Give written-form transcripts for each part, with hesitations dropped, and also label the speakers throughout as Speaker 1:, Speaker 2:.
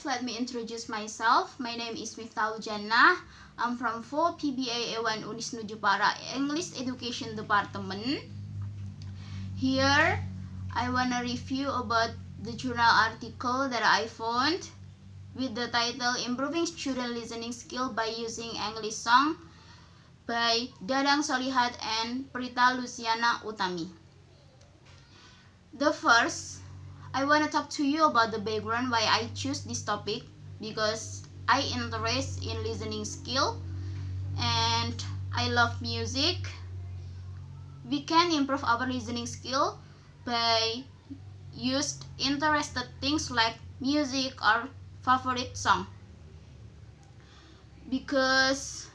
Speaker 1: let me introduce myself. My name is Miftakhul Jannah. I'm from 4 PBA A1 Unisnu Jepara English Education Department. Here, I wanna review about the journal article that I found with the title Improving Student Listening Skill by Using English Song by Dadang Solihat and Prita Luciana Utami. The first, I want to talk to you about the background why I choose this topic, because I interest in listening skill and I love music. We can improve our listening skill by used interested things like music or favorite song, because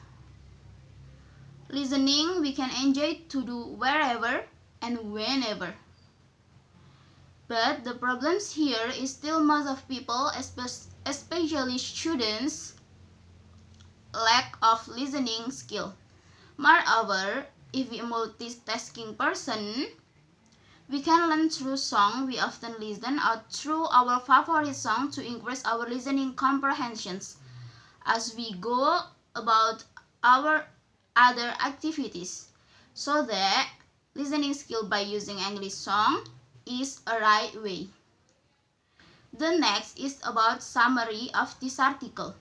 Speaker 1: listening we can enjoy to do wherever and whenever. But the problems here is still most of people, especially students, lack of listening skill. Moreover, if we a multitasking person, we can learn through song we often listen or through our favorite song to increase our listening comprehensions as we go about our other activities, so that listening skill by using English song is a right way. The next is about summary of this article.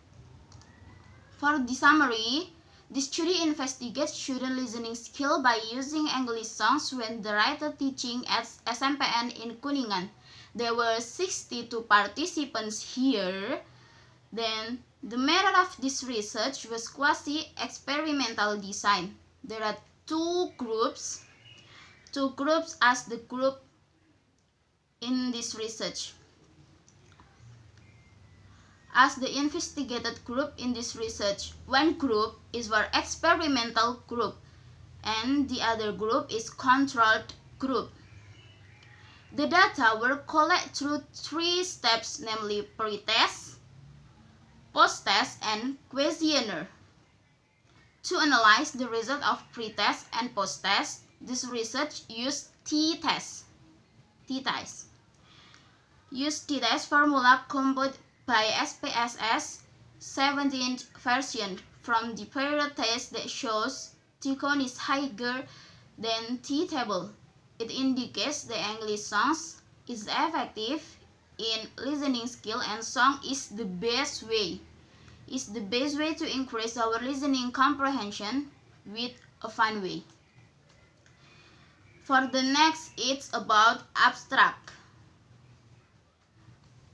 Speaker 1: For the summary, the study investigates student listening skill by using English songs when the writer teaching at SMPN in Kuningan. There were 62 participants here. Then the method of this research was quasi-experimental design. There are two groups as the group in this research. As the investigated group in this research, one group is for experimental group and the other group is controlled group. The data were collected through 3 steps, namely pre-test, post-test, and questionnaire. To analyze the result of pre-test and post-test, this research used t-test. Use t-test formula computed by SPSS 17th version from the period test that shows t-cone is higher than t-table. It indicates the English songs is effective in listening skill and song is the best way to increase our listening comprehension with a fun way. For the next, it's about abstract.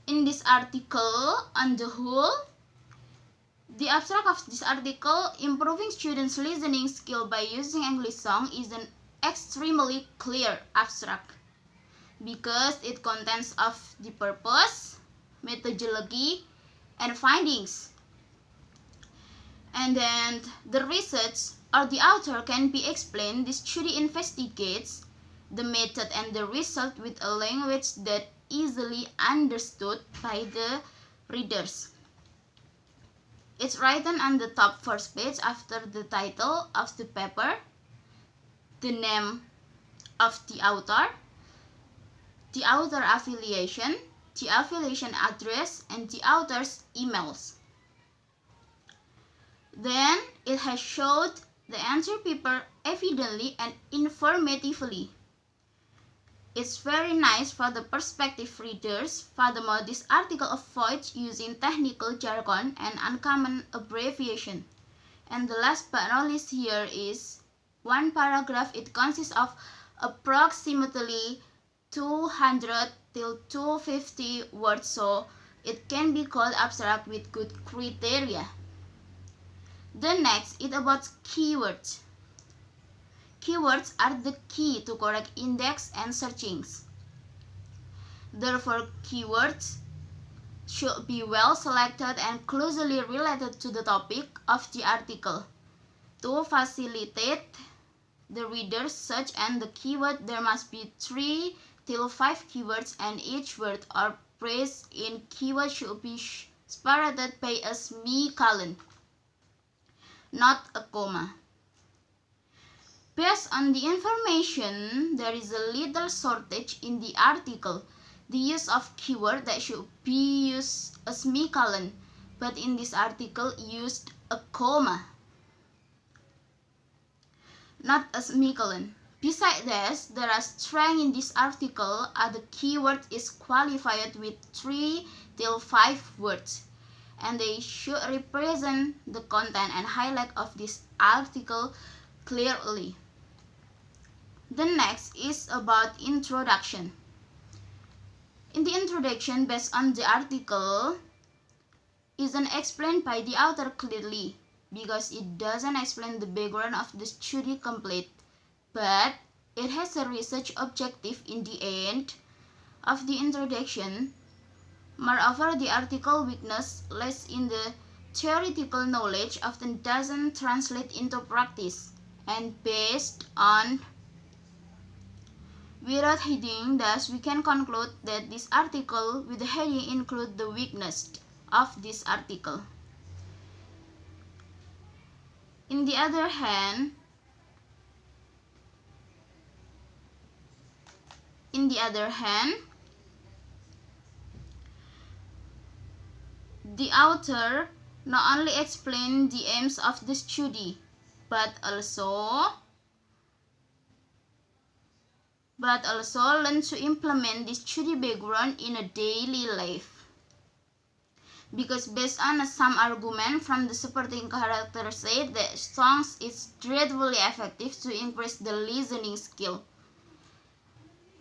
Speaker 1: In this article, on the whole, the abstract of this article, improving students' listening skill by using English song, is an extremely clear abstract because it contains of the purpose, methodology, and findings. And then the research or the author can be explained. The study investigates the method and the result with a language that easily understood by the readers. It's written on the top first page after the title of the paper, the name of the author affiliation, the affiliation address, and the author's emails. Then it has showed the answer paper evidently and informatively. It's very nice for the prospective readers. Furthermore, this article avoids using technical jargon and uncommon abbreviation. And the last but not least here is one paragraph. It consists of approximately 200 till 250 words, so it can be called abstract with good criteria. The next is about keywords. Keywords are the key to correct index and searchings. Therefore, keywords should be well selected and closely related to the topic of the article. To facilitate the reader's search and the keyword, there must be 3 till 5 keywords, and each word or phrase in keyword should be separated by a semicolon, not a comma. Based on the information, there is a little shortage in the article. the use of keyword that should be used a semicolon, but in this article used a comma, not a semicolon. Besides this, there are strengths in this article as the keyword is qualified with 3 till 5 words, and they should represent the content and highlight of this article clearly. The next is about introduction. In the introduction, based on the article, isn't explained by the author clearly because it doesn't explain the background of the study complete, but it has a research objective in the end of the introduction. Moreover, the article weakness lies in the theoretical knowledge often doesn't translate into practice, and based on without heading, thus we can conclude that this article with the heading includes the weakness of this article. On the other hand, the author not only explained the aims of the study, but also learn to implement the study background in a daily life. Because based on some argument from the supporting character said that songs is dreadfully effective to increase the listening skill.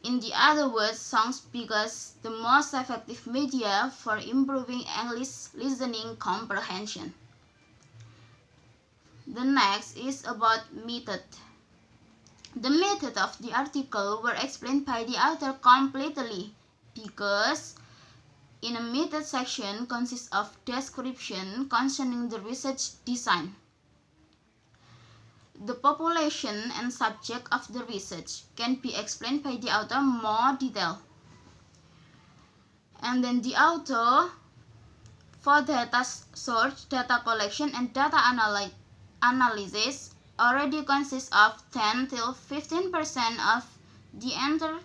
Speaker 1: In the other words, songs because the most effective media for improving English listening comprehension. The next is about method. The method of the article were explained by the author completely because in a method section consists of description concerning the research design, the population and subject of the research can be explained by the author more detail. And then the author for data source, data collection and data analysis already consists of 10 till 15% of the entire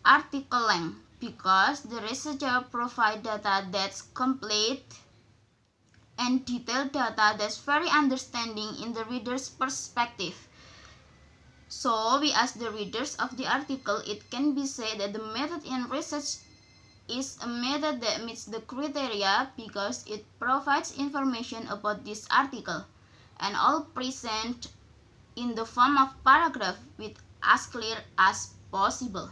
Speaker 1: article length because the researcher provide data that's complete and detailed data that's very understanding in the reader's perspective. So we ask the readers of the article, it can be said that the method in research is a method that meets the criteria because it provides information about this article and all present in the form of paragraph with as clear as possible.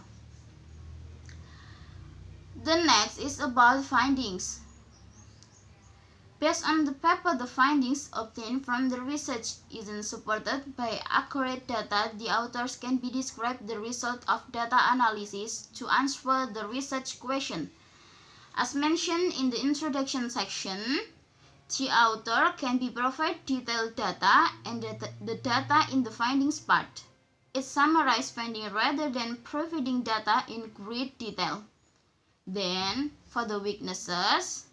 Speaker 1: The next is about findings. Based on the paper, the findings obtained from the research isn't supported by accurate data. The authors can be described the result of data analysis to answer the research question. As mentioned in the introduction section, the author can be provide detailed data and the data in the findings part. It summarizes findings rather than providing data in great detail. Then, for the weaknesses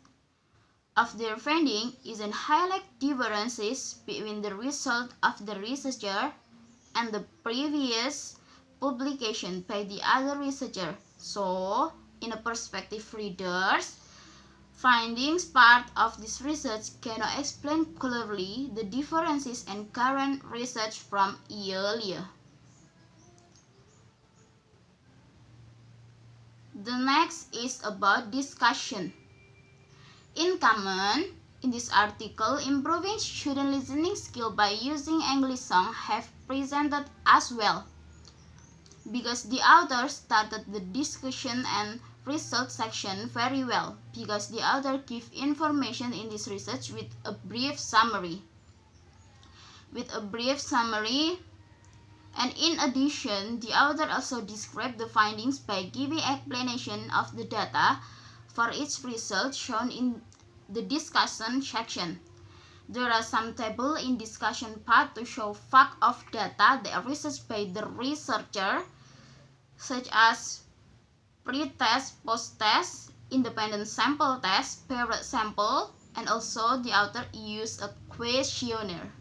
Speaker 1: of their finding is in highlight differences between the result of the researcher and the previous publication by the other researcher. So, in a perspective readers, findings part of this research cannot explain clearly the differences in current research from earlier. The next is about discussion. In common, in this article, improving student listening skill by using English song have presented as well. Because the author started the discussion and result section very well, because the author gives information in this research with a brief summary. And in addition, the author also described the findings by giving explanation of the data for each result shown in the discussion section. There are some tables in discussion part to show fact of data that are researched by the researcher, such as pre-test, post-test, independent sample test, paired sample, and also the author used a questionnaire.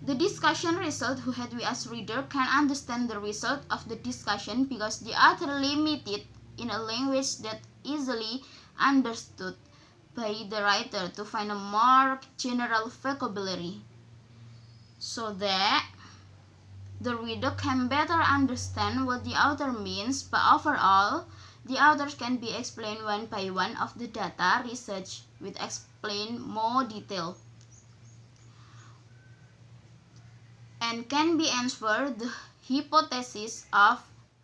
Speaker 1: The discussion result who had we as reader can understand the result of the discussion because the author limited in a language that easily understood by the writer to find a more general vocabulary, so that the reader can better understand what the author means, but overall, the authors can be explained one by one of the data research with explain more detail, and can be answered the hypothesis of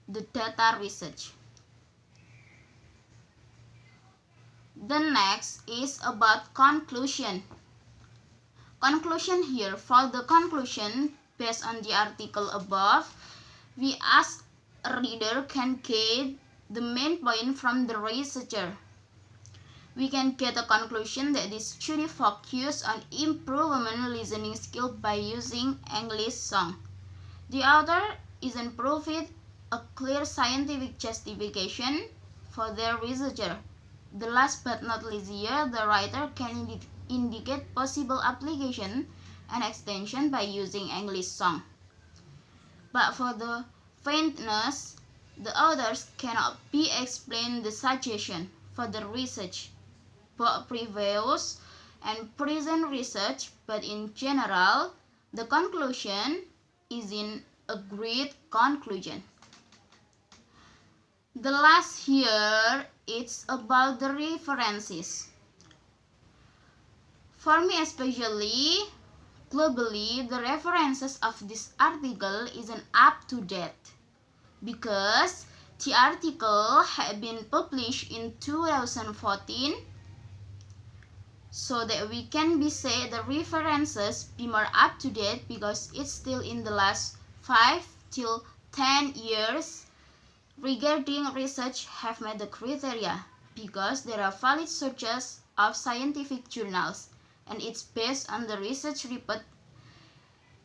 Speaker 1: the data research. The next is about conclusion. Conclusion here. For the conclusion, based on the article above, we ask a reader can get the main point from the researcher. We can get a conclusion that this study focuses on improvement listening skill by using English song. The author isn't provide a clear scientific justification for their researcher. The last but not least here, the writer can indicate possible application and extension by using English song. But for the faintness, the authors cannot be explained the suggestion for the research, both previous and present research, but in general, the conclusion is in a great conclusion. The last here, it's about the references. For me especially, globally, the references of this article isn't up to date because the article had been published in 2014, so that we can be say the references be more up to date because it's still in the last 5 till 10 years. Regarding research have met the criteria because there are valid sources of scientific journals and it's based on the research report.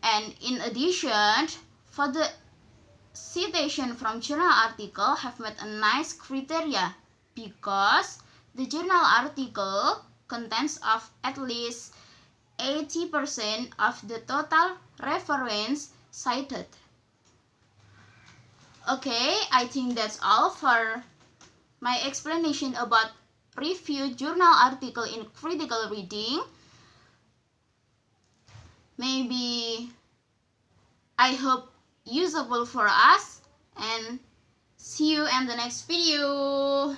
Speaker 1: And in addition, for the citation from journal article have met a nice criteria because the journal article contains of at least 80% of the total reference cited. Okay, I think that's all for my explanation about review journal article in critical reading. Maybe I hope useful for us, and see you in the next video.